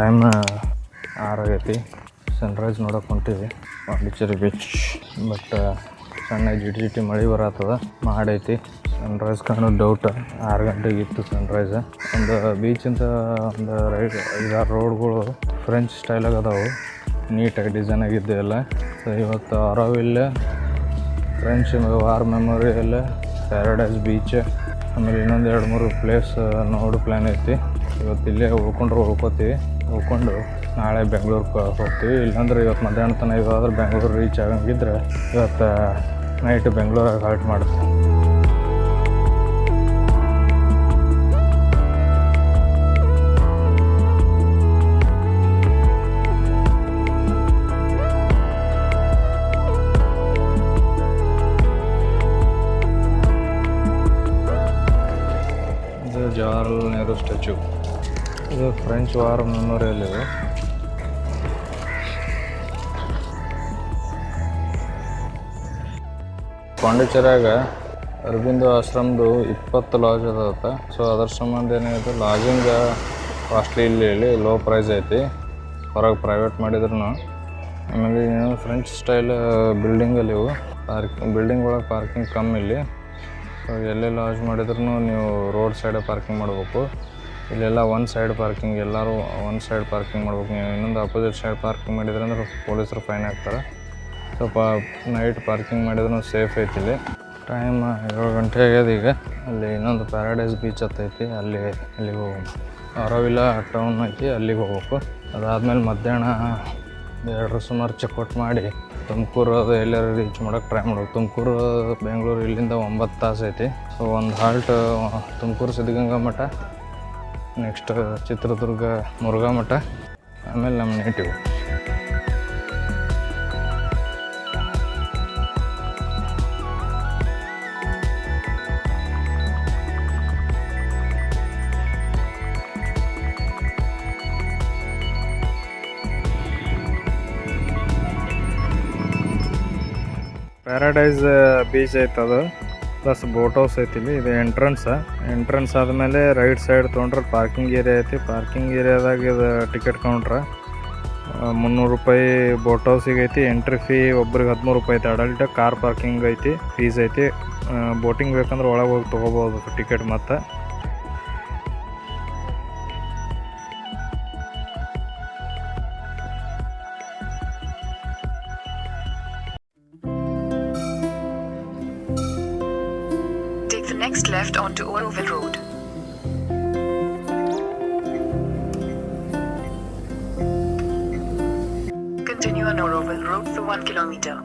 Time 6 ಆಗೈತಿ. Sunrise ನೋಡೋಕೆ ಹೊಂಟೀವಿ Pondicherry beach. But ಸಣ್ಣ ಜಿಟಿ ಮಳೆ ಬರತ್ತದ, ಮಾಡೈತಿ. ಸನ್ರೈಸ್ ಕಾಣೋದು ಡೌಟ್. 6 ಗಂಟೆಗೆ ಇತ್ತು ಸನ್ರೈಸ್. ಒಂದು ಬೀಚಿಂದ ಒಂದು 5-6 ರೋಡ್ಗಳು ಫ್ರೆಂಚ್ ಸ್ಟೈಲಾಗ ಅದಾವೆ, ನೀಟಾಗಿ ಡಿಸೈನ್ ಆಗಿದ್ದು ಎಲ್ಲ. ಸೊ ಇವತ್ತು Auroville, French War Memorial, Paradise Beach, ಆಮೇಲೆ ಇನ್ನೊಂದು 2-3 ಪ್ಲೇಸ್ ನೋಡೋ ಪ್ಲ್ಯಾನ್ ಐತಿ. ಇವತ್ತು ಇಲ್ಲೇ ಉಳ್ಕೋತೀವಿ. ಉಳ್ಕೊಂಡು ನಾಳೆ ಬೆಂಗ್ಳೂರಿಗೆ ಹೋಗ್ತೀವಿ. ಇಲ್ಲಾಂದ್ರೆ ಇವತ್ತು ಮಧ್ಯಾಹ್ನ ತನಕ ಇವಾದ್ರೆ ಬೆಂಗ್ಳೂರು ರೀಚ್ ಆಗಂಗಿದ್ರೆ ಇವತ್ತು ನೈಟ್ ಬೆಂಗ್ಳೂರಾಗ ಹಾಲ್ಟ್ ಮಾಡ್ತೀವಿ. ಇದು ಜವಾಹರ್ಲಾಲ್ ನೆಹರು ಸ್ಟ್ಯಾಚ್ಯೂ. ಇದು ಫ್ರೆಂಚ್ ವಾರ್ ಮೆಮೋರಿಯಲ್. ಇದು ಪಾಂಡಿಚೇರಿಯಾಗ ಅರಬಿಂದೋ ಆಶ್ರಮದು 20 ಲಾಡ್ಜ್ ಅದಾವತ್ತ. ಸೊ ಅದ್ರ ಸಂಬಂಧ ಏನಾಗಿದೆ, ಲಾಡ್ಜಿಂಗ್ ಕಾಸ್ಟ್ಲಿ ಇಲ್ಲಿ ಲೋ ಪ್ರೈಸ್ ಐತಿ, ಹೊರಗೆ ಪ್ರೈವೇಟ್ ಮಾಡಿದ್ರು. ಆಮೇಲೆ ಫ್ರೆಂಚ್ ಸ್ಟೈಲ್ ಬಿಲ್ಡಿಂಗಲ್ಲಿ ಇವು ಬಿಲ್ಡಿಂಗ್ ಒಳಗೆ ಪಾರ್ಕಿಂಗ್ ಕಮ್ಮಿ ಇಲ್ಲಿ. ಸೊ ಎಲ್ಲೇ ಲಾಡ್ಜ್ ಮಾಡಿದ್ರು ನೀವು ರೋಡ್ ಸೈಡೇ ಪಾರ್ಕಿಂಗ್ ಮಾಡಬೇಕು. ಇಲ್ಲೆಲ್ಲ ಒನ್ ಸೈಡ್ ಪಾರ್ಕಿಂಗ್, ಎಲ್ಲರೂ ಒನ್ ಸೈಡ್ ಪಾರ್ಕಿಂಗ್ ಮಾಡ್ಬೇಕು. ನೀವು ಇನ್ನೊಂದು ಅಪೋಸಿಟ್ ಸೈಡ್ ಪಾರ್ಕಿಂಗ್ ಮಾಡಿದ್ರೆ ಅಂದ್ರೆ ಪೊಲೀಸರು ಫೈನ್ ಹಾಕ್ತಾರೆ. ಸ್ವಲ್ಪ ನೈಟ್ ಪಾರ್ಕಿಂಗ್ ಮಾಡಿದ್ರು ಸೇಫ್ ಐತಿ ಇಲ್ಲಿ. ಟೈಮ್ 7 ಗಂಟೆ ಆಗ್ಯದ ಈಗ. ಅಲ್ಲಿ ಇನ್ನೊಂದು ಪ್ಯಾರಡೈಸ್ ಬೀಚ್ ಹತ್ತೈತಿ, ಅಲ್ಲಿಗೆ ಹೋಗ್ಬೇಕು. ಅರಾವಿಲ್ಲ ಟೌನ್ ಐತಿ, ಅಲ್ಲಿಗೆ ಹೋಗ್ಬೇಕು. ಅದಾದಮೇಲೆ ಮಧ್ಯಾಹ್ನ 2 ಸುಮಾರು ಚೆಕ್ಔಟ್ ಮಾಡಿ ತುಮಕೂರು ಅದು ಎಲ್ಲರೂ ರೀಚ್ ಮಾಡೋಕ್ಕೆ ಟ್ರೈ ಮಾಡ್ಬೇಕು. ತುಮಕೂರು ಬೆಂಗಳೂರು ಇಲ್ಲಿಂದ 9 ತಾಸು ಐತಿ. ಸೊ ಒಂದು ಹಾಲ್ಟ್ ತುಮಕೂರು ಸಿದ್ಧಗಂಗಾ ಮಠ, ನೆಕ್ಸ್ಟ್ ಚಿತ್ರದುರ್ಗ ಮುರುಘಾ ಮಠ, ಆಮೇಲೆ ನಮ್ಮ ನೇಟಿವ್. ಪ್ಯಾರಡೈಸ್ ಬೀಚ್ ಐತದು, ಪ್ಲಸ್ ಬೋಟ್ ಹೌಸ್ ಐತಿ ಇಲ್ಲಿ. ಇದು ಎಂಟ್ರೆನ್ಸ್ ಆದಮೇಲೆ ರೈಟ್ ಸೈಡ್ ತೊಗೊಂಡ್ರೆ ಪಾರ್ಕಿಂಗ್ ಏರಿಯಾ ಐತಿ. ಪಾರ್ಕಿಂಗ್ ಏರಿಯಾದಾಗ ಇದು ಟಿಕೆಟ್ ಕೌಂಟ್ರ 300 ರೂಪಾಯಿ ಬೋಟ್ ಹೌಸಿಗೆ ಐತಿ. ಎಂಟ್ರಿ ಫೀ ಒಬ್ರಿಗೆ 13 ರೂಪಾಯಿ ಐತಿ. ಅಡಲ್ಟ್ ಕಾರ್ ಪಾರ್ಕಿಂಗ್ ಐತಿ, ಫೀಸ್ ಐತಿ. ಬೋಟಿಂಗ್ ಬೇಕಂದ್ರೆ ಒಳಗೆ ಹೋಗಿ ತೊಗೋಬೋದು ಟಿಕೆಟ್. ಮತ್ತು Next left onto Oroville Road. Continue on Oroville Road for 1 kilometer.